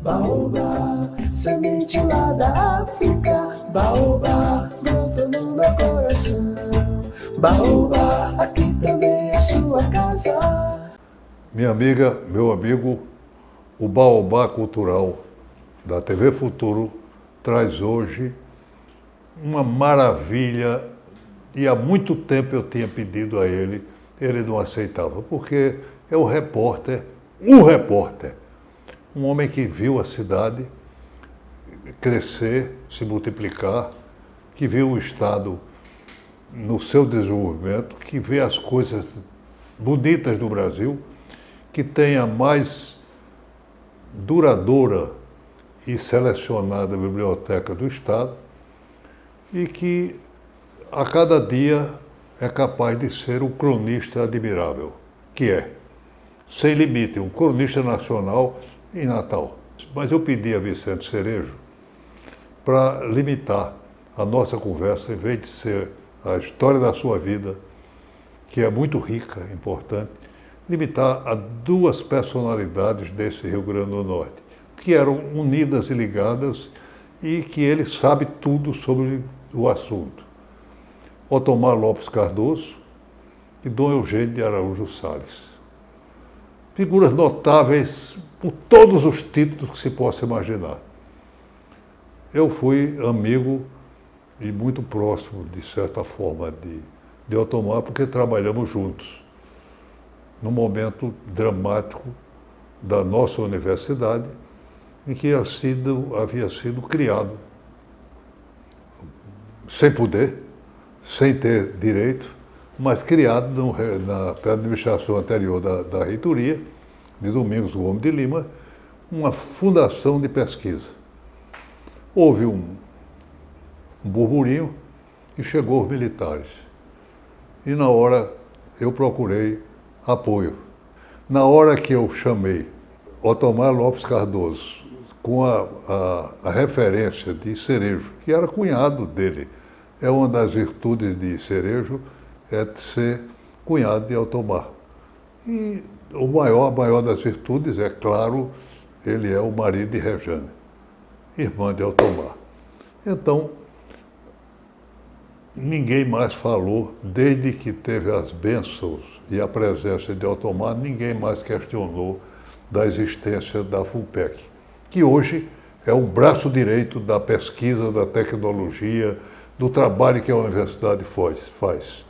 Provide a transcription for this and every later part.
Baobá, semente lá da África. Baobá, brota no meu coração. Baobá, aqui também é sua casa. Minha amiga, meu amigo, o Baobá Cultural da TV Futuro traz hoje uma maravilha, e há muito tempo eu tinha pedido a ele não aceitava, porque é um repórter, um homem que viu a cidade crescer, se multiplicar, que viu o Estado no seu desenvolvimento, que vê as coisas bonitas do Brasil, que tem a mais duradoura e selecionada biblioteca do Estado e que a cada dia é capaz de ser um cronista admirável, que é, sem limite, um cronista nacional em Natal. Mas eu pedi a Vicente Cerejo para limitar a nossa conversa, em vez de ser a história da sua vida, que é muito rica, importante, limitar a duas personalidades desse Rio Grande do Norte, que eram unidas e ligadas e que ele sabe tudo sobre o assunto. Otomar Lopes Cardoso e Dom Eugênio de Araújo Salles. Figuras notáveis por todos os títulos que se possa imaginar. Eu fui amigo e muito próximo, de certa forma, de Otomar, porque trabalhamos juntos num momento dramático da nossa universidade, em que havia sido criado, sem poder, sem ter direito, mas criado na administração anterior da reitoria, de Domingos Gomes de Lima, uma fundação de pesquisa. Houve um burburinho e chegou os militares. E na hora eu procurei apoio. Na hora que eu chamei Otomar Lopes Cardoso, com a referência de Cerejo, que era cunhado dele, é uma das virtudes de Cerejo, é de ser cunhado de Otomar. E a maior das virtudes, é claro, ele é o marido de Rejane, irmã de Otomar. Então, ninguém mais falou, desde que teve as bênçãos e a presença de Otomar, ninguém mais questionou da existência da FUPEC, que hoje é um braço direito da pesquisa, da tecnologia, do trabalho que a universidade faz.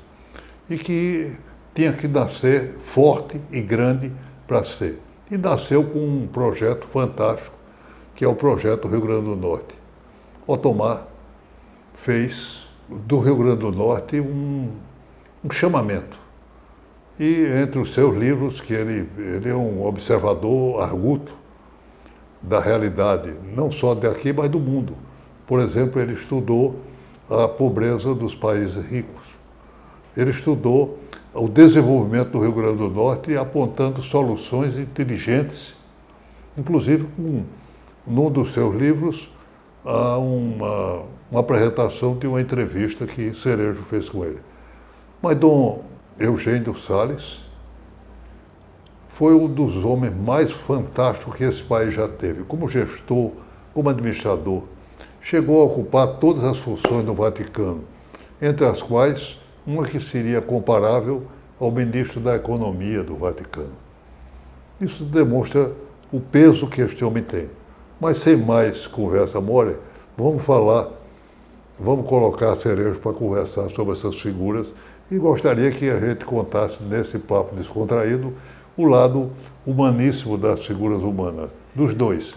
E que tinha que nascer forte e grande para ser. E nasceu com um projeto fantástico, que é o projeto Rio Grande do Norte. Otomar fez do Rio Grande do Norte um chamamento. E entre os seus livros, que ele é um observador arguto da realidade, não só daqui, mas do mundo. Por exemplo, ele estudou a pobreza dos países ricos. Ele estudou o desenvolvimento do Rio Grande do Norte, apontando soluções inteligentes, inclusive num dos seus livros, há uma apresentação de uma entrevista que Cerejo fez com ele. Mas Dom Eugênio Salles foi um dos homens mais fantásticos que esse país já teve, como gestor, como administrador. Chegou a ocupar todas as funções do Vaticano, entre as quais uma que seria comparável ao ministro da Economia do Vaticano. Isso demonstra o peso que este homem tem. Mas sem mais conversa mole, vamos colocar a Cerejo para conversar sobre essas figuras e gostaria que a gente contasse nesse papo descontraído o lado humaníssimo das figuras humanas, dos dois.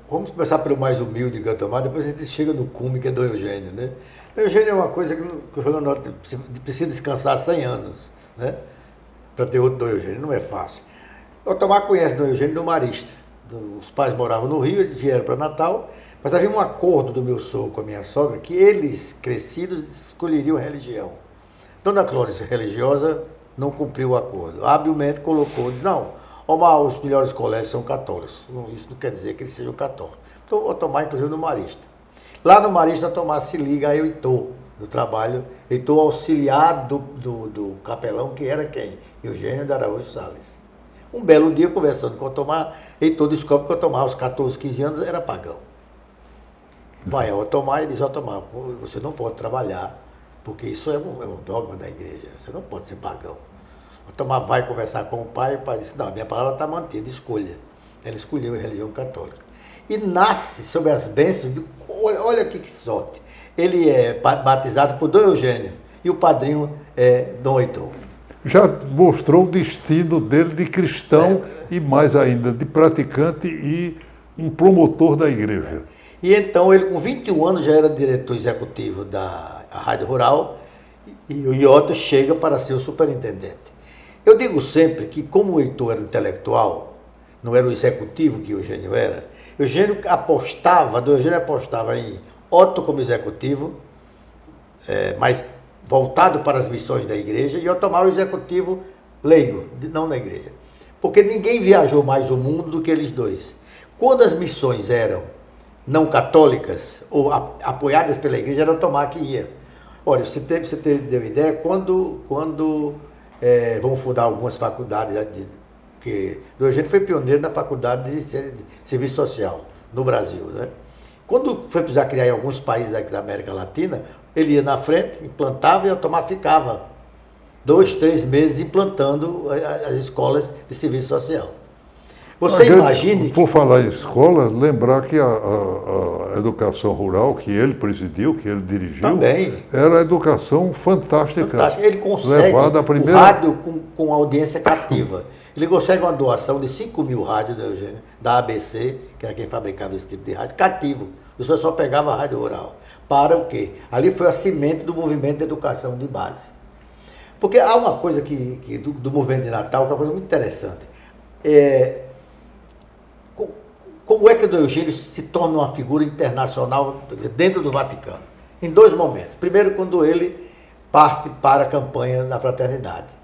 Vamos começar pelo mais humilde de Otomar, depois a gente chega no cume, que é Dom Eugênio, né? Dom Eugênio é uma coisa que o Rio Grande do Norte precisa descansar 100 anos, né? Para ter outro Dom Eugênio, não é fácil. Otomar conhece Dom Eugênio do Marista. Os pais moravam no Rio, eles vieram para Natal, mas havia um acordo do meu sogro com a minha sogra, que eles, crescidos, escolheriam religião. Dona Clóris, religiosa, não cumpriu o acordo. Habilmente colocou, disse, não, Omar, os melhores colégios são católicos. Isso não quer dizer que eles sejam católicos. Então, Otomar, inclusive, no Marista. Lá no Marista, Otomar se liga a Heitor, do trabalho, Heitor auxiliar do capelão, que era quem? Eugênio de Araújo Salles. Um belo dia, conversando com o Otomar, Heitor descobre que o Otomar, aos 14, 15 anos, era pagão. Vai ao Otomar e diz: Otomar, você não pode trabalhar, porque isso é um dogma da igreja, você não pode ser pagão. O Otomar vai conversar com o pai disse: não, a minha palavra está mantida, escolha. Ela escolheu a religião católica. E nasce sob as bênçãos de... Olha aqui que sorte. Ele é batizado por Dom Eugênio e o padrinho é Dom Heitor. Já mostrou o destino dele de cristão e mais ainda de praticante e um promotor da igreja. E então ele com 21 anos já era diretor executivo da Rádio Rural e o Iota chega para ser o superintendente. Eu digo sempre que como o Heitor era intelectual, não era o executivo que o Eugênio era, Dom Eugênio apostava em Otto como executivo, mas voltado para as missões da igreja, e Otomar o executivo leigo, não na igreja. Porque ninguém viajou mais o mundo do que eles dois. Quando as missões eram não católicas ou apoiadas pela igreja, era Otomar que ia. Olha, você teve ideia, quando vão fundar algumas faculdades, que Dom Eugênio foi pioneiro na faculdade de serviço social no Brasil, né? Quando foi precisar criar em alguns países aqui da América Latina, ele ia na frente, implantava e Otomar ficava 2, 3 meses implantando as escolas de serviço social. Você imagine... Por falar em escola, lembrar que a educação rural que ele presidiu, que ele dirigiu, também era educação fantástica. Ele consegue o rádio com audiência cativa. Ele consegue uma doação de 5.000 rádios, Eugênio, da ABC, que era quem fabricava esse tipo de rádio, cativo. O senhor só pegava a rádio rural. Para o quê? Ali foi a semente do movimento de educação de base. Porque há uma coisa do movimento de Natal, que é uma coisa muito interessante. Como é que o Dom Eugênio se torna uma figura internacional dentro do Vaticano? Em 2 momentos. Primeiro, quando ele parte para a campanha da fraternidade.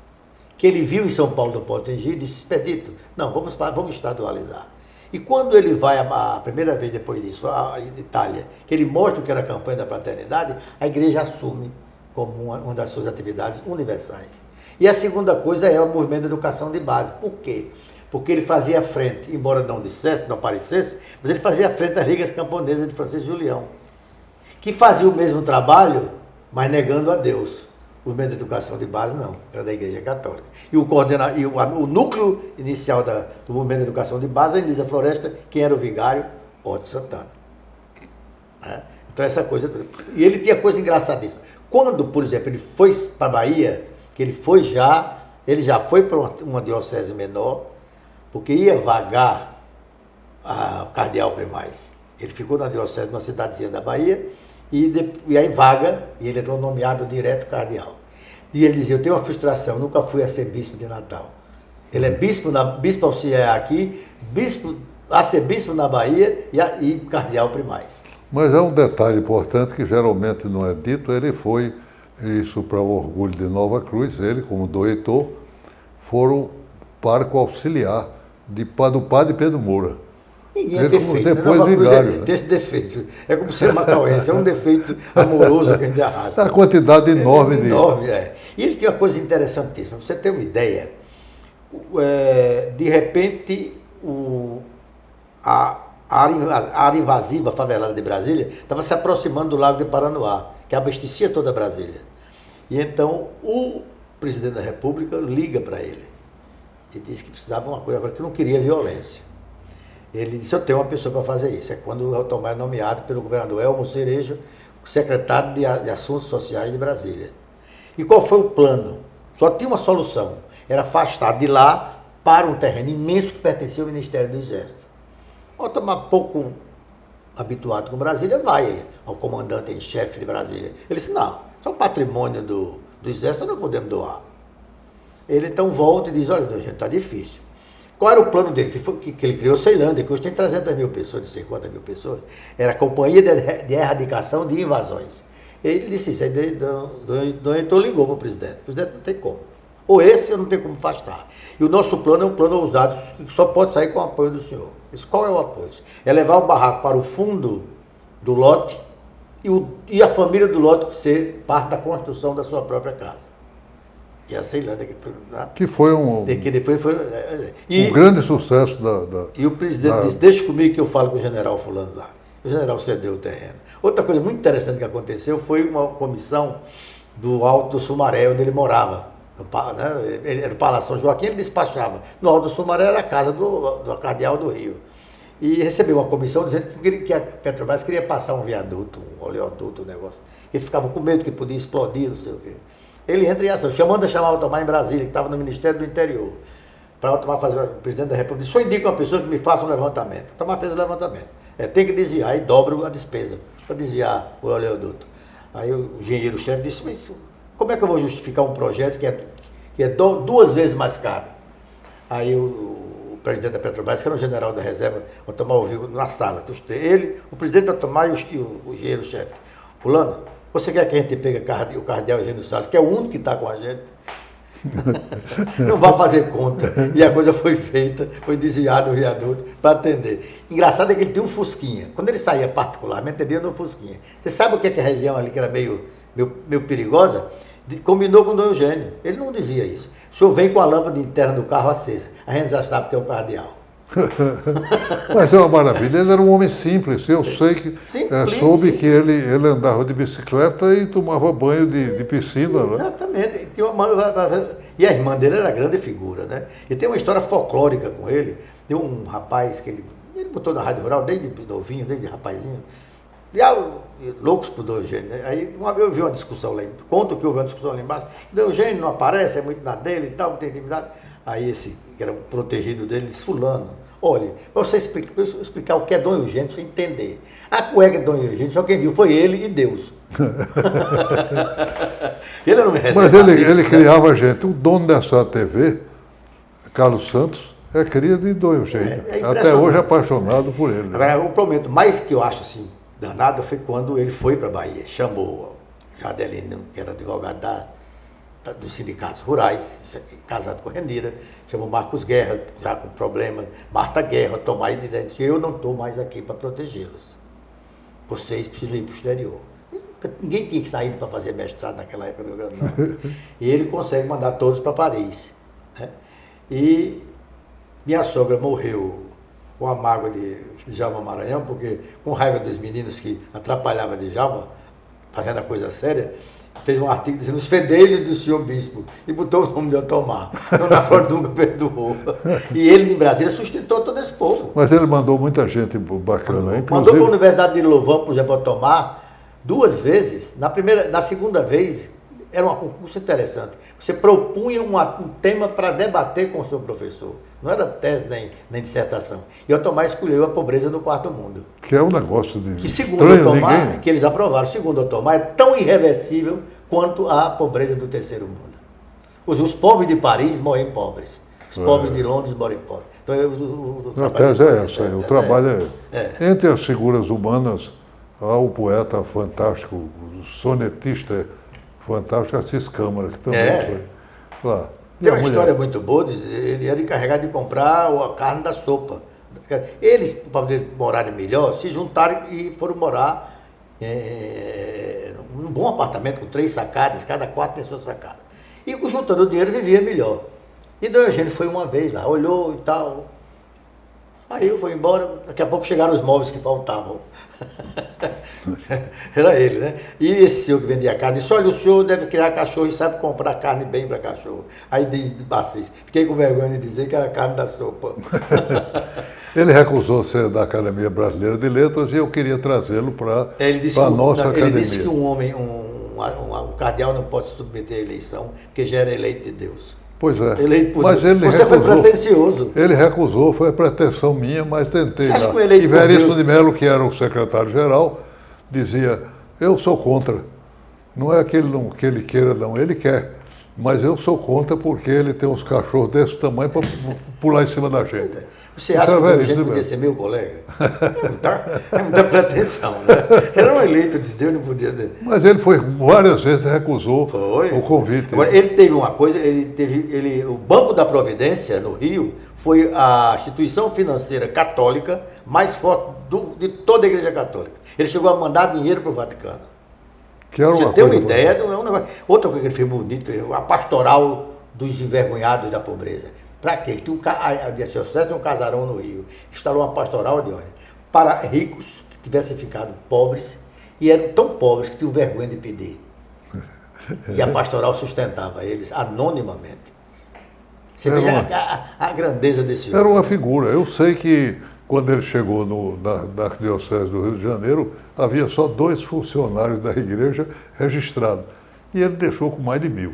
Que ele viu em São Paulo do Potengi e disse: Expedito, não, vamos estadualizar. E quando ele vai a primeira vez depois disso à Itália, que ele mostra o que era a campanha da fraternidade, a igreja assume como uma das suas atividades universais. E a segunda coisa é o movimento de educação de base. Por quê? Porque ele fazia frente, embora não aparecesse, mas ele fazia frente às ligas camponesas de Francisco Julião, que fazia o mesmo trabalho, mas negando a Deus. O movimento de educação de base não, era da Igreja Católica. E o núcleo inicial do movimento de educação de base, a Elisa Floresta, quem era o vigário? Otto Santana. Então essa coisa... E ele tinha coisa engraçadíssima. Quando, por exemplo, ele foi para a Bahia, que ele já foi para uma diocese menor, porque ia vagar a Cardeal Primaz. Ele ficou na diocese, numa cidadezinha da Bahia, e aí vaga, e ele é nomeado direto cardeal. E ele dizia: eu tenho uma frustração, nunca fui a ser bispo de Natal. Ele é bispo auxiliar aqui, arcebispo na Bahia e cardeal primaz. Mas há um detalhe importante que geralmente não é dito: ele foi, isso para o orgulho de Nova Cruz, ele, como Dom Heitor, foram pároco auxiliar do padre Pedro Moura. Ninguém é perfeito. Nova Cruz tem esse defeito. É como ser macauense, é um defeito amoroso que a gente arrasta. A quantidade enorme de... Enorme, E ele tem uma coisa interessantíssima. Pra você ter uma ideia, de repente, a área invasiva favelada de Brasília estava se aproximando do Lago de Paranoá, que abastecia toda Brasília. E então o presidente da República liga para ele e disse que precisava uma coisa, agora que não queria violência. Ele disse: eu tenho uma pessoa para fazer isso. É quando o Otomar é nomeado pelo governador Elmo Cerejo, secretário de Assuntos Sociais de Brasília. E qual foi o plano? Só tinha uma solução: era afastar de lá para um terreno imenso que pertencia ao Ministério do Exército. O Otomar, pouco habituado com Brasília, vai ao comandante em chefe de Brasília. Ele disse: não, isso é um patrimônio do Exército, nós não podemos doar. Ele então volta e diz: olha, gente, está difícil. Qual era o plano dele? Que ele criou Ceilândia, que hoje tem 300 mil pessoas, não sei quantas mil pessoas. Era a Companhia de Erradicação de Invasões. Ele disse isso, aí Dom Heitor ligou para o presidente não tem como. Ou esse eu não tenho como afastar. E o nosso plano é um plano ousado, que só pode sair com o apoio do senhor. Disse: qual é o apoio? É levar o barraco para o fundo do lote e a família do lote ser parte da construção da sua própria casa. que é a Ceilândia, que foi... Que foi um grande sucesso E o presidente disse, deixa comigo que eu falo com o general fulano lá. O general cedeu o terreno. Outra coisa muito interessante que aconteceu foi uma comissão do Alto do Sumaré, onde ele morava. Ele era o Palácio São Joaquim, ele despachava. No Alto do Sumaré era a casa do cardeal do Rio. E recebeu uma comissão dizendo que a Petrobras queria passar um viaduto, um oleoduto, um negócio. Eles ficavam com medo que podia explodir, não sei o quê. Ele entra em ação, chamando a chamar o Altomar em Brasília, que estava no Ministério do Interior, para o Altomar fazer, o presidente da República, só indica uma pessoa que me faça um levantamento. O Altomar fez o levantamento. Tem que desviar e dobra a despesa para desviar o oleoduto. Aí o engenheiro-chefe disse, mas como é que eu vou justificar um projeto que é 2 vezes mais caro? Aí o presidente da Petrobras, que era um general da reserva, o Altomar ouviu na sala, ele, o presidente da Altomar e o engenheiro-chefe. Fulano, você quer que a gente pegue o cardeal Eugênio Salles, que é o único que está com a gente? Não vai fazer conta. E a coisa foi feita, foi desviado o viaduto para atender. Engraçado é que ele tinha um Fusquinha. Quando ele saía particularmente, ele ia no Fusquinha. Você sabe o que é a região ali que era meio perigosa? Combinou com o Dom Eugênio. Ele não dizia isso. O senhor vem com a lâmpada interna do carro acesa. A gente já sabe que é o cardeal. Mas é uma maravilha, ele era um homem simples, eu sei que soube que ele andava de bicicleta e tomava banho de piscina. Exatamente, e a irmã dele era grande figura, né? E tem uma história folclórica com ele, tem um rapaz que ele botou na Rádio Rural desde novinho, desde rapazinho, loucos por Dom Eugênio, né? Aí uma vez eu vi uma discussão lá, conto que houve uma discussão lá embaixo, Dom Eugênio não aparece, é muito na dele e tal, não tem intimidade. Aí esse, que era um protegido dele, disse, fulano, olha, para você explicar o que é Dom Eugênio, para você entender. A cueca de Dom Eugênio, só quem viu foi ele e Deus. Ele não me Mas ele criava gente. O dono dessa TV, Carlos Santos, é cria de Dom Eugênio. Até hoje é apaixonado por ele. Agora, o momento mais que eu acho assim, danado, foi quando ele foi para a Bahia. Chamou Jadelino, que era advogado dos sindicatos rurais, casado com Rendira, chamou Marcos Guerra, já com problema, Marta Guerra, Tomar e disse, eu não estou mais aqui para protegê-los. Vocês precisam ir para o exterior. Ninguém tinha que sair para fazer mestrado naquela época no Rio Grande do Norte. E ele consegue mandar todos para Paris. Né? E minha sogra morreu com a mágoa de Djalma Maranhão, porque com raiva dos meninos que atrapalhavam Djalma, fazendo a coisa séria, fez um artigo dizendo os fedelhos do senhor bispo e botou o nome de Otomar. Dona Flor nunca perdoou. E ele, em Brasília, sustentou todo esse povo. Mas ele mandou muita gente bacana. Mandou para a Universidade de Louvain, por exemplo, Otomar, 2 vezes. Na segunda vez, era um concurso interessante. Você propunha um tema para debater com o seu professor. Não era tese nem dissertação. E Otomar escolheu a pobreza do quarto mundo. Que é um negócio de que segundo Otomar, que eles aprovaram, segundo Otomar, é tão irreversível quanto a pobreza do terceiro mundo. Os pobres de Paris morrem pobres. Os pobres de Londres morrem pobres. Então, a tese é essa. O trabalho é. Entre as figuras humanas, há o poeta fantástico, o sonetista fantástico, Assis Câmara, que também foi lá. Tem uma história muito boa, ele era encarregado de comprar a carne da sopa. Eles, para poder morar melhor, se juntaram e foram morar num bom apartamento com 3 sacadas, cada quarto tem sua sacada. E juntando o dinheiro vivia melhor. E Dom Eugênio foi uma vez lá, olhou e tal. Aí eu fui embora, daqui a pouco chegaram os móveis que faltavam. Era ele, né? E esse senhor que vendia carne disse, olha, o senhor deve criar cachorro e sabe comprar carne bem para cachorro. Aí disse, fiquei com vergonha de dizer que era carne da sopa. Ele recusou ser da Academia Brasileira de Letras e eu queria trazê-lo para a nossa academia. Ele disse que um cardeal não pode se submeter à eleição, porque já era eleito de Deus. Pois é, mas ele recusou. Foi pretencioso. Ele recusou, foi pretensão minha, mas tentei lá. E Veríssimo de Mello, que era o secretário-geral, dizia, eu sou contra. Não é que ele queira, não, ele quer. Mas eu sou contra porque ele tem uns cachorros desse tamanho para pular em cima da gente. Você acha que a gente podia ser meu colega? É muita pretensão, né? Era um eleito de Deus, não podia... Mas ele foi várias vezes, recusou o convite. Agora, ele teve uma coisa, o Banco da Providência, no Rio, foi a instituição financeira católica mais forte de toda a Igreja Católica. Ele chegou a mandar dinheiro para o Vaticano. Que era Você uma tem uma coisa ideia, não é um negócio. Outra coisa que ele fez bonito, a pastoral dos envergonhados da pobreza. Para quê? Ele tinha a diocese tem um casarão no Rio. Instalou uma pastoral de olha, para ricos que tivessem ficado pobres e eram tão pobres que tinham vergonha de pedir. E a pastoral sustentava eles anonimamente. Você Era veja uma- a grandeza desse Era homem. uma figura. Eu sei que quando ele chegou na Arquidiocese do Rio de Janeiro, havia só 2 funcionários da igreja registrados. E ele deixou com mais de 1.000.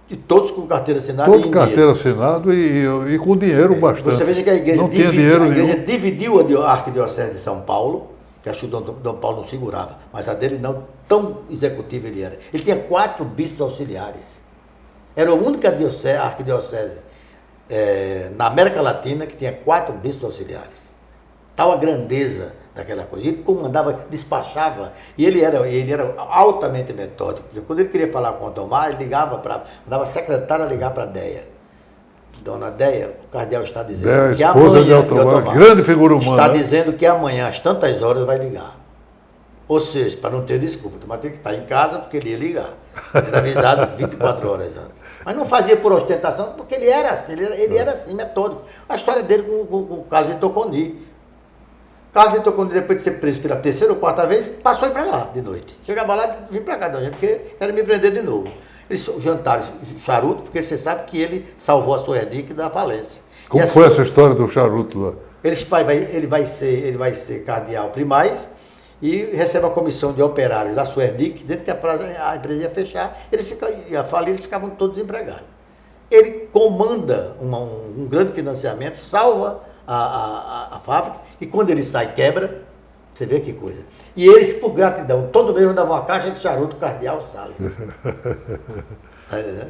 E todos com carteira assinada Todo e em carteira dinheiro. assinado e com dinheiro bastante. Você veja que a igreja, não tinha dinheiro nenhum. dividiu a Arquidiocese de São Paulo, que acho que o Dom Paulo não segurava, mas a dele não, tão executivo ele era. Ele tinha 4 bispos auxiliares. Era a única arquidiocese na América Latina que tinha 4 bispos auxiliares. Tal a grandeza daquela coisa. Ele comandava, despachava, e ele era altamente metódico. Quando ele queria falar com o Otomar, ele mandava a secretária ligar para a Deia. Dona Deia, o cardeal está dizendo Deia, que esposa amanhã, de Otomar, grande figura humana, está né? dizendo que amanhã, às tantas horas, vai ligar. Ou seja, para não ter desculpa, o Otomar tem que estar em casa porque ele ia ligar. Ele era avisado 24 horas antes. Mas não fazia por ostentação, porque ele era assim, ele era assim, metódico. A história dele com o Carlos de Toconi. Carlos de Toconi, depois de ser preso pela 3ª ou 4ª vez, passou a ir para lá de noite. Chegava lá e vim para cá, gente, porque querem me prender de novo. Eles jantaram charuto, porque você sabe que ele salvou a Suerdic da falência. Como foi essa história do charuto lá? Ele vai ser cardeal primaz e recebe a comissão de operários da Suerdic, dentro que a empresa ia fechar, ia falir, eles ficavam todos desempregados. Ele comanda um grande financiamento, salva a fábrica, e quando ele sai, quebra. Você vê que coisa. E eles, por gratidão, todo mês mandavam uma caixa de charuto Cardeal Salles.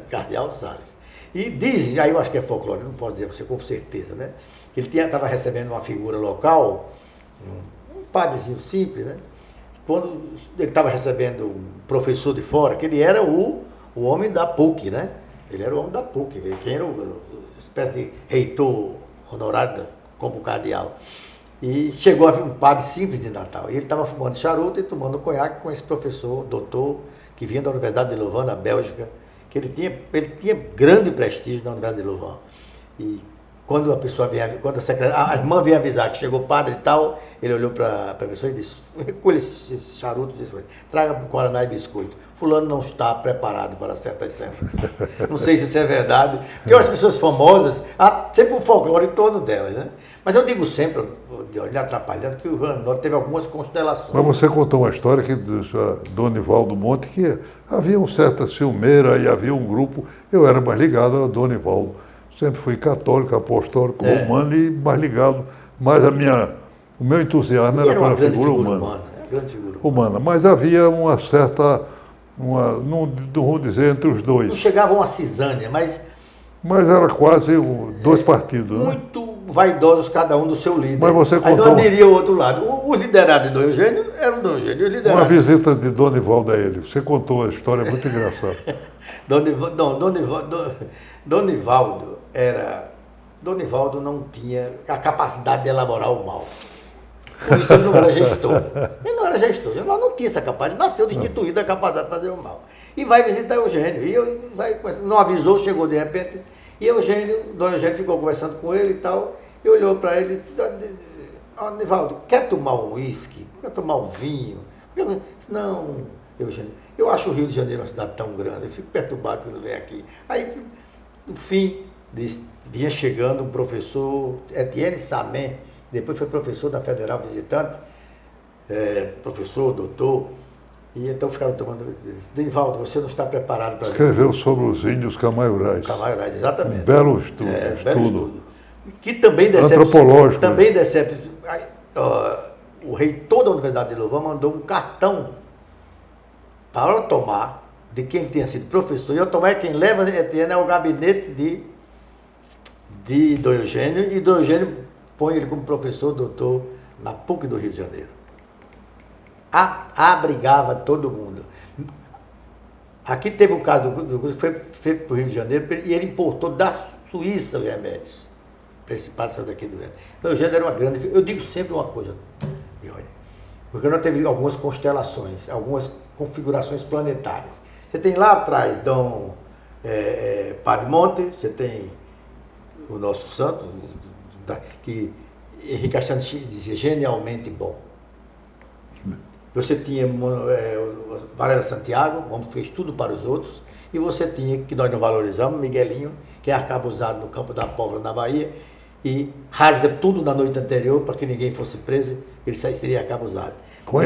Cardeal Salles. E dizem, aí eu acho que é folclore, não posso dizer você com certeza, né? Que ele estava recebendo uma figura local, um padrezinho simples, né? Quando ele estava recebendo um professor de fora, que ele era o homem da PUC, né? Ele era o homem da PUC, quem era uma espécie de reitor honorário como cardeal. E chegou um padre simples de Natal. E ele estava fumando charuto e tomando conhaque com esse professor, doutor, que vinha da Universidade de Louvain, na Bélgica, que ele tinha grande prestígio na Universidade de Louvain. E quando a pessoa quando a irmã veio avisar que chegou o padre e tal, ele olhou para a pessoa e disse: recolha esses charutos, traga para o Guaraná e biscoito. Fulano não está preparado para certas cenas. Não sei se isso é verdade, porque as pessoas famosas, há sempre um folclore em torno delas, né? Mas eu digo sempre, lhe atrapalhando, que o Rio Grande do Norte teve algumas constelações. Mas você contou uma história que Donivaldo Monte, que havia uma certa ciumeira e havia um grupo, eu era mais ligado a Donivaldo. Sempre fui católico, apostólico, romano e mais ligado, mas o meu entusiasmo era pela figura humana. Grande figura humana. Mas havia uma certa, não vou dizer entre os dois. Não chegavam a cisânia, mas era quase 2 partidos. muito vaidosos cada um do seu líder. Mas você Aí contou não diria o outro lado. O liderado de Dom Eugênio era o Dom Eugênio. O liderado... Uma visita de Donivaldo a ele. Você contou a história, muito engraçada. Donivaldo não tinha a capacidade de elaborar o mal. Por isso ele não era gestor. Ele não era gestor. Ele não tinha essa capacidade. Nasceu destituído da capacidade de fazer o mal. E vai visitar Eugênio. Não avisou, chegou de repente. E Dom Eugênio ficou conversando com ele e tal. E olhou para ele e disse: Donivaldo, quer tomar um uísque? Quer tomar um vinho? Não, Eugênio. Eu acho o Rio de Janeiro uma cidade tão grande. Eu fico perturbado quando vem aqui. Aí, no fim, vinha chegando um professor, Etienne Samen, depois foi professor da Federal Visitante, professor, doutor, e então ficaram tomando. Donivaldo, você não está preparado para... Escreveu sobre os índios Camaiurais. Camaiurais, exatamente. Um belo estudo. Belo estudo. Que também antropológico. Também o reitor da Universidade de Louvain mandou um cartão para Otomar, de quem ele tinha sido professor, e Otomar é quem leva Etienne ao gabinete de Dom Eugênio, e Dom Eugênio põe ele como professor, doutor, na PUC do Rio de Janeiro. Abrigava todo mundo. Aqui teve um caso que foi feito para o Rio de Janeiro, e ele importou da Suíça os remédios, para esse paciente daqui doente. Dom Eugênio era uma grande... Eu digo sempre uma coisa, e olha, Porque nós teve algumas constelações, algumas configurações planetárias. Você tem lá atrás Dom Padmonte, você tem o nosso santo, que Henrique Castanho dizia genialmente bom. Você tinha Varela Santiago, o homem fez tudo para os outros, e você tinha, que nós não valorizamos, Miguelinho, que é arcabuzado no campo da Pólvora, na Bahia, e rasga tudo na noite anterior para que ninguém fosse preso, ele seria arcabuzado. Com a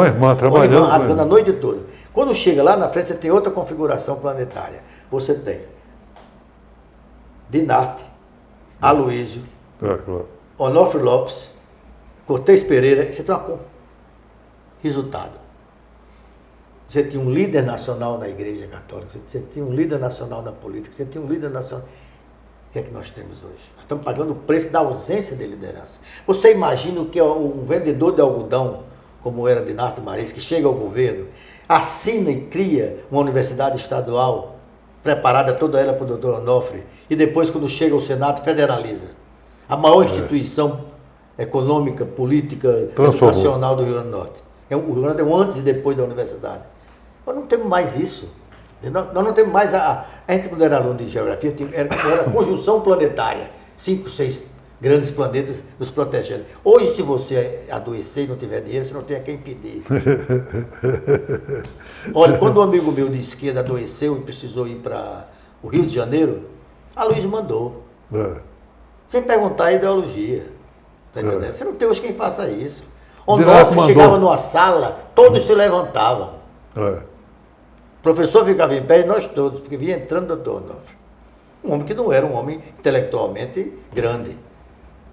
irmã, trabalhando. Rasgando a noite toda. Quando chega lá na frente, você tem outra configuração planetária. Você tem Dinarte, Aloísio, Claro. Onofre Lopes, Cortez Pereira, você tem resultado. Você tinha um líder nacional na Igreja Católica, você tinha um líder nacional na política, você tinha um líder nacional. O que é que nós temos hoje? Nós estamos pagando o preço da ausência de liderança. Você imagina o que é um vendedor de algodão, como era Dinarte Marins, que chega ao governo, assina e cria uma universidade estadual, preparada toda ela para o doutor Onofre, e depois, quando chega ao Senado, federaliza. A maior instituição econômica, política, educacional do Rio Grande do Norte. O Rio Grande do Norte é um antes e depois da universidade. Nós não temos mais isso. Nós não temos mais a gente, quando era aluno de geografia, era a conjunção planetária. 5, 6 grandes planetas nos protegendo. Hoje, se você adoecer e não tiver dinheiro, você não tem a quem pedir. Olha, quando um amigo meu de esquerda adoeceu e precisou ir para o Rio de Janeiro, a Luiz mandou. Sem perguntar a ideologia. Tá entendendo? Você não tem hoje quem faça isso. Onofre chegava numa sala, todos se levantavam. O professor ficava em pé e nós todos, porque vinha entrando o doutor Onofre. Um homem que não era um homem intelectualmente grande,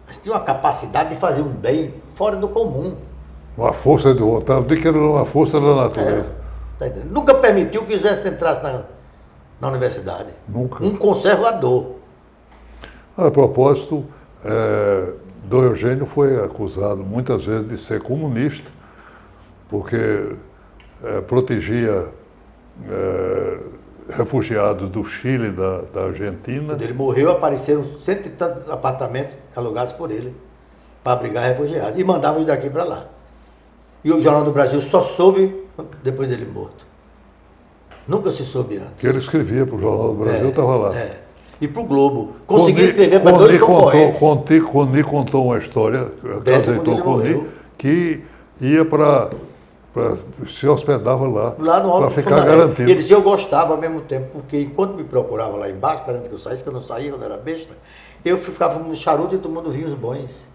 mas tinha uma capacidade de fazer um bem fora do comum. Uma força de vontade, eu vi que era uma força da natureza. Tá entendendo? Nunca permitiu que o exército entrasse na universidade. Nunca. Um conservador. A propósito, Dom Eugênio foi acusado muitas vezes de ser comunista, porque protegia refugiados do Chile, da Argentina. Quando ele morreu, apareceram 100 e tantos apartamentos alugados por ele para abrigar refugiados. E mandavam eles daqui para lá. E o Jornal do Brasil só soube depois dele morto. Nunca se soube antes. Que ele escrevia para o Jornal do Brasil, estava lá. E para o Globo. Conseguiu escrever para dois concorrentes. Coni contou uma história, Caseitor Coni, que ia se hospedava lá no alto para ficar garantido. Ele dizia, eu gostava ao mesmo tempo, porque enquanto me procurava lá embaixo, esperando que eu saísse, que eu não saía, quando era besta, eu ficava no charuto e tomando vinhos bons.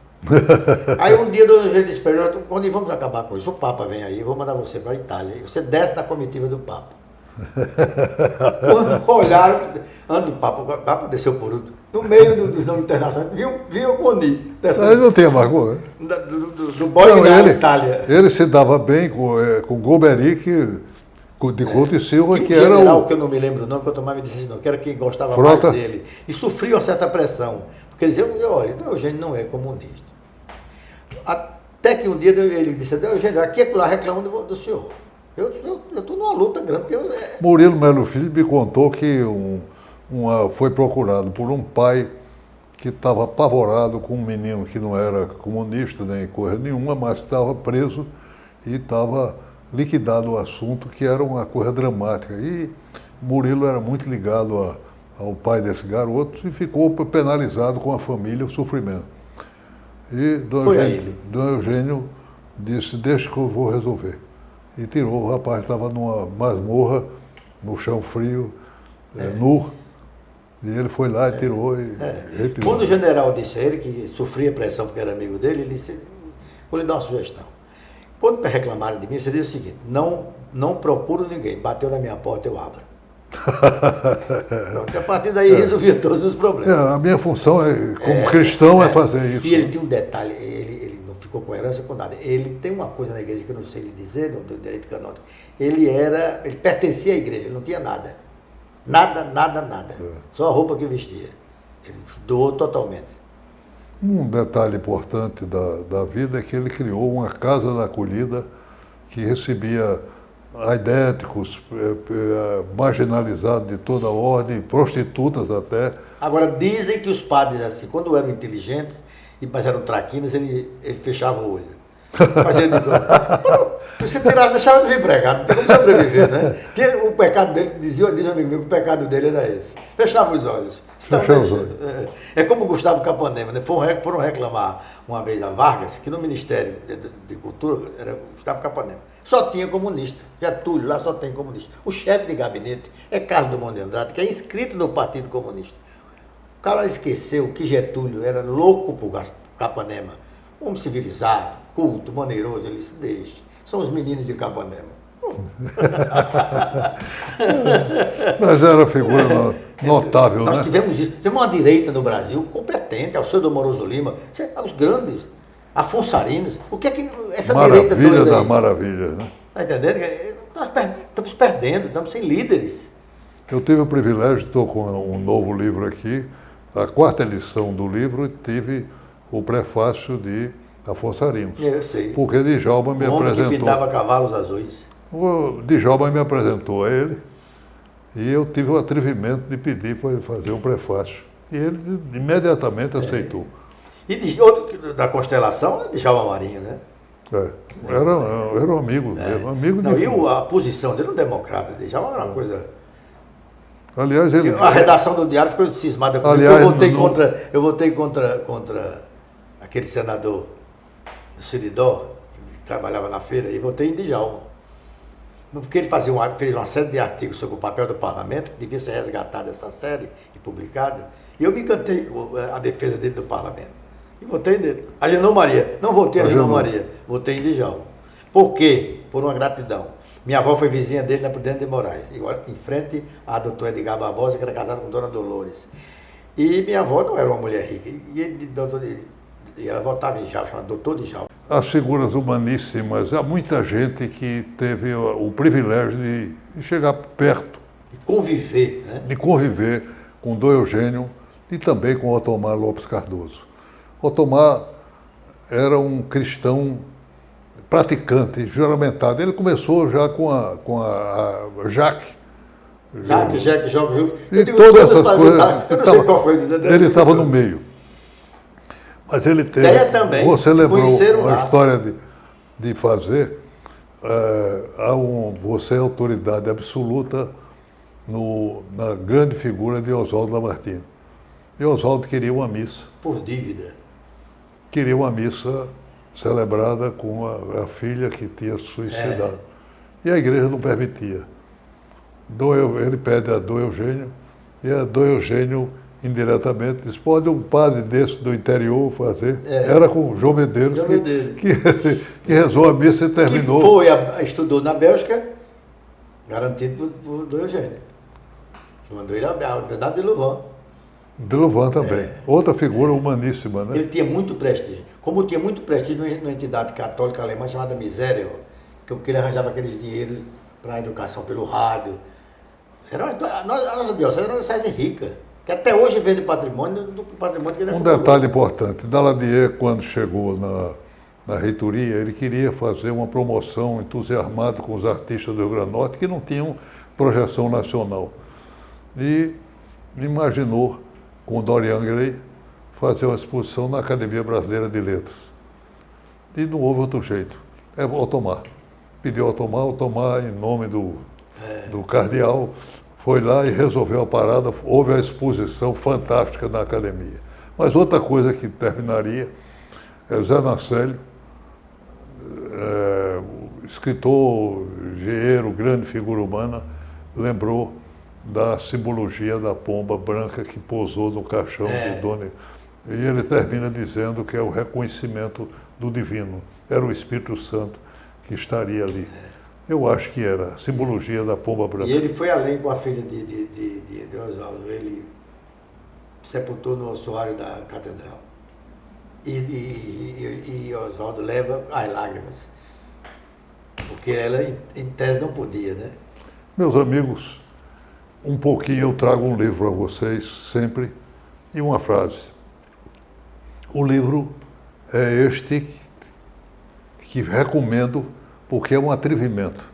Aí um dia o Eugênio disse para ele, quando vamos acabar com isso, o Papa vem aí, vou mandar você para a Itália, e você desce na comitiva do Papa. Quando olharam, o Papa desceu por outro, no meio do nome internacional, viu o Coni. Aí não tem amargura. Do Boeing da Itália. Ele se dava bem com Golbery, de Couto e Silva, que era general, que eu não me lembro o nome, que eu tomava decisão, que era quem gostava mais dele. E sofria uma certa pressão. Porque ele dizia, olha, então Eugênio não é comunista. Até que um dia ele disse, Eugênio, aqui é lá reclamando do senhor. Eu estou numa luta grande. Murilo Melo Filho me contou que foi procurado por um pai que estava apavorado com um menino que não era comunista nem coisa nenhuma, mas estava preso e estava liquidado o assunto, que era uma coisa dramática. E Murilo era muito ligado ao pai desse garoto e ficou penalizado com a família, o sofrimento. E Dom Eugênio disse, deixa que eu vou resolver. E tirou, o rapaz estava numa masmorra, no chão frio, nu, e ele foi lá e tirou e retirou. Quando o general disse a ele, que sofria pressão porque era amigo dele, ele disse, vou lhe dar uma sugestão. Quando reclamaram de mim, você diz o seguinte, não procuro ninguém, bateu na minha porta, eu abro. Pronto, a partir daí resolvia todos os problemas. A minha função como cristão é fazer isso. E ele tem um detalhe, ele não ficou com herança com nada. Ele tem uma coisa na igreja que eu não sei lhe dizer, do direito canônico. Ele pertencia à igreja, ele não tinha nada. Nada. Só a roupa que vestia. Ele doou totalmente. Um detalhe importante da vida é que ele criou uma casa da acolhida que recebia aidéticos, marginalizados de toda ordem, prostitutas até. Agora, dizem que os padres, assim, quando eram inteligentes, mas eram traquinas, ele fechava o olho. Mas ele se você tirasse, deixava desempregado, não tem como sobreviver, né? O pecado dele, diz um amigo meu, que o pecado dele era esse. Fechava os olhos. Fechava os olhos. É como o Gustavo Capanema, né? Foram reclamar uma vez a Vargas, que no Ministério de Cultura era Gustavo Capanema. Só tinha comunista. Getúlio lá só tem comunista. O chefe de gabinete é Carlos Drummond de Andrade, que é inscrito no Partido Comunista. O cara esqueceu que Getúlio era louco por Capanema. Homem civilizado, culto, maneiroso, ele se deixa. São os meninos de Capanema. Mas era uma figura notável, Nós né? tivemos isso. Tivemos uma direita no Brasil competente, Alceu Moroso Lima, os grandes, Afonso Arinos. O que é que essa direita Maravilha doida das aí? maravilhas, né? Está entendendo? Estamos perdendo, estamos sem líderes. Eu tive o privilégio, estou com um novo livro aqui, a 4ª edição do livro, tive o prefácio de Afonso Arinos. Eu sei. Porque Djalma me O homem que apresentou. pintava cavalos azuis. O Djalma me apresentou a ele e eu tive o atrevimento de pedir para ele fazer o prefácio. E ele imediatamente aceitou. E outro da constelação é Djalma Marinho, né? Era um amigo mesmo, amigo Não, de e a posição dele, um democrata, Djalma era uma coisa... Aliás, ele... A redação do Diário ficou cismada comigo. Aliás, eu votei contra aquele senador do Seridó, que trabalhava na feira, e votei em Djalma. Porque ele fez uma série de artigos sobre o papel do parlamento, que devia ser resgatada essa série e publicada, e eu me encantei com a defesa dele do parlamento. E votei nele. Agenor Maria. Não votei em Agenor Maria, votei em Djalma. Por quê? Por uma gratidão. Minha avó foi vizinha dele na Prudente de Moraes, em frente à doutora Edgar Barbosa, que era casada com Dona Dolores. E minha avó não era uma mulher rica, e ela votava em Djalma, chamava doutor Djalma. As figuras humaníssimas, há muita gente que teve o privilégio de chegar perto. E conviver, né? De conviver com Dom Eugênio e também com Otomar Lopes Cardoso. Otomar era um cristão praticante, juramentado. Ele começou já com a Jaque. Jaque, joga. E todas essas coisas. Eu não sei qual foi. Ele estava no meio. Mas ele teve. Também. Você lembrou a lá. história de fazer. Você é autoridade absoluta na grande figura de Oswaldo Lamartine. E Oswaldo queria uma missa. Por dívida. Queria uma missa celebrada com a filha que tinha suicidado. E a igreja não permitia. Ele pede a Dom Eugênio, e a Dom Eugênio, indiretamente, diz, pode um padre desse do interior fazer. Era com João Medeiros, que rezou a missa e terminou. Que estudou na Bélgica, garantido por Dom Eugênio. Mandou ele à Universidade de Louvain. De Louvain também. Outra figura humaníssima, né? Ele tinha muito prestígio. Como tinha muito prestígio numa entidade católica alemã chamada Miséria, que ele arranjava aqueles dinheiros para a educação pelo rádio. A nossa diocese era uma diocese rica, que até hoje vende patrimônio do patrimônio que ele Um detalhe importante, Daladier, quando chegou na reitoria, ele queria fazer uma promoção entusiasmado com os artistas do Rio Grande do Norte que não tinham projeção nacional. E imaginou, com Dorian Gray, fazer uma exposição na Academia Brasileira de Letras. E não houve outro jeito. Otomar. Pediu ao Otomar, em nome do cardeal, foi lá e resolveu a parada. Houve a exposição fantástica na academia. Mas outra coisa que terminaria é Zé Nacélio, escritor, engenheiro, grande figura humana, lembrou da simbologia da pomba branca que pousou no caixão de Dona. E ele termina dizendo que é o reconhecimento do divino. Era o Espírito Santo que estaria ali. Eu acho que era a simbologia da pomba branca. E ele foi além com a filha de Oswaldo. Ele sepultou no ossuário da catedral. E Oswaldo leva as lágrimas. Porque ela, em tese, não podia, né? Meus amigos, um pouquinho eu trago um livro para vocês, sempre, e uma frase. O livro é este que recomendo porque é um atrevimento.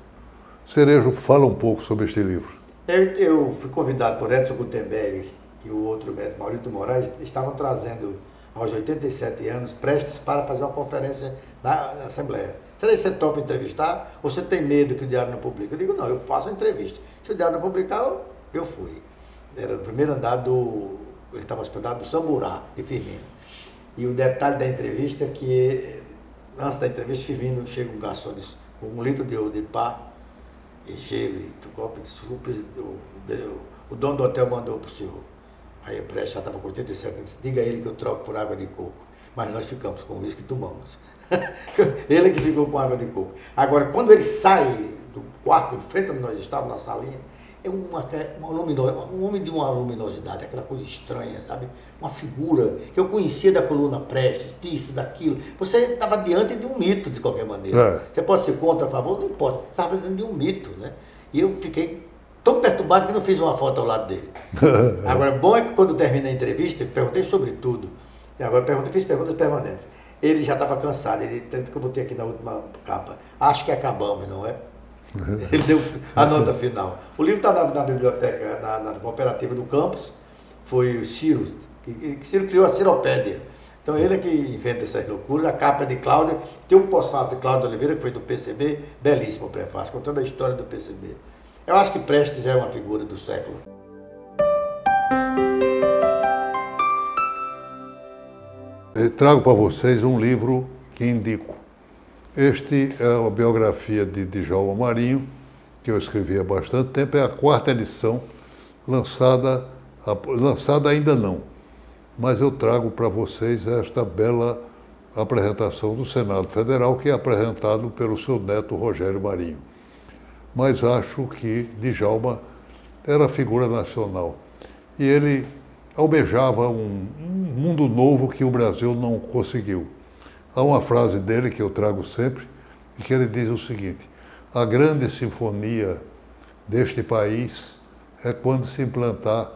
Cerejo, fala um pouco sobre este livro. Eu fui convidado por Edson Gutenberg e o outro médico Maurício Moraes, estavam trazendo aos 87 anos, prestes para fazer uma conferência na Assembleia. Será que você topa entrevistar ou você tem medo que o Diário não publique? Eu digo, não, eu faço a entrevista. Se o Diário não publicar, eu fui. Era no primeiro andar ele estava hospedado no Samburá, de Firmino. E o detalhe da entrevista é que, antes da entrevista, Firmino chega um garçom com 1 litro de pá e gelo, e copo de suco, o dono do hotel mandou para o senhor. Aí o Prestes já estava com 87 anos, disse, diga a ele que eu troco por água de coco. Mas nós ficamos com uísque e tomamos. Ele que ficou com água de coco. Agora, quando ele sai do quarto, em frente onde nós estávamos, na salinha, é um homem de uma luminosidade, aquela coisa estranha, sabe? Uma figura que eu conhecia da coluna Prestes, disso, daquilo. Você estava diante de um mito, de qualquer maneira. Você pode ser contra, a favor, não importa. Você estava diante de um mito, né? E eu fiquei tão perturbado que não fiz uma foto ao lado dele. Agora, bom é que quando eu terminei a entrevista, eu perguntei sobre tudo. E agora fiz perguntas permanentes. Ele já estava cansado, tanto que eu botei aqui na última capa. Acho que acabamos, não é? Ele deu a nota final. O livro está na biblioteca, na cooperativa do campus. Foi o Ciro, que Ciro criou a Ciropédia. Então ele é que inventa essas loucuras. A capa é de Cláudio, tem um pós-fácil de Cláudio Oliveira, que foi do PCB, belíssimo prefácio, contando a história do PCB. Eu acho que Prestes é uma figura do século. Eu trago para vocês um livro que indico. Este é a biografia de Djalma Marinho, que eu escrevi há bastante tempo, é a 4ª edição, lançada ainda não, mas eu trago para vocês esta bela apresentação do Senado Federal, que é apresentado pelo seu neto Rogério Marinho. Mas acho que Djalma era figura nacional e ele almejava um mundo novo que o Brasil não conseguiu. Há uma frase dele que eu trago sempre, e que ele diz o seguinte: a grande sinfonia deste país é quando se implantar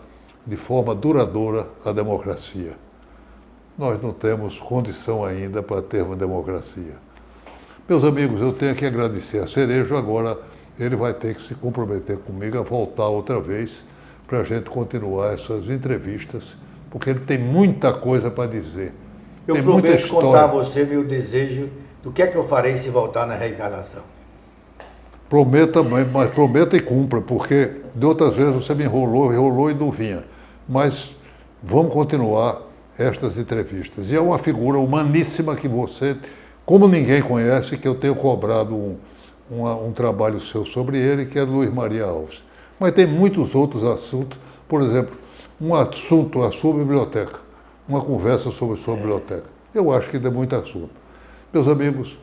de forma duradoura a democracia. Nós não temos condição ainda para ter uma democracia. Meus amigos, eu tenho que agradecer a Cerejo, agora ele vai ter que se comprometer comigo a voltar outra vez para a gente continuar essas entrevistas, porque ele tem muita coisa para dizer. Eu tem prometo contar a você meu desejo do que é que eu farei se voltar na reencarnação. Prometa, mas prometa e cumpra, porque de outras vezes você me enrolou e não vinha. Mas vamos continuar estas entrevistas. E é uma figura humaníssima que você, como ninguém conhece, que eu tenho cobrado um trabalho seu sobre ele, que é Luiz Maria Alves. Mas tem muitos outros assuntos, por exemplo, um assunto, a sua biblioteca, uma conversa sobre sua biblioteca. Eu acho que tem muito assunto. Meus amigos,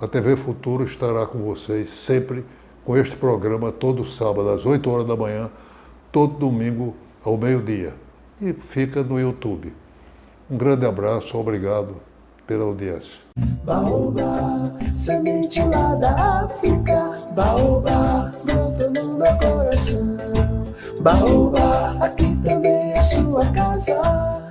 a TV Futuro estará com vocês sempre com este programa todo sábado às 8 horas da manhã, todo domingo ao meio-dia. E fica no YouTube. Um grande abraço, obrigado pela audiência. Baobá, semente lá da África, baobá, brotou no meu coração. Baobá, aqui também é sua casa.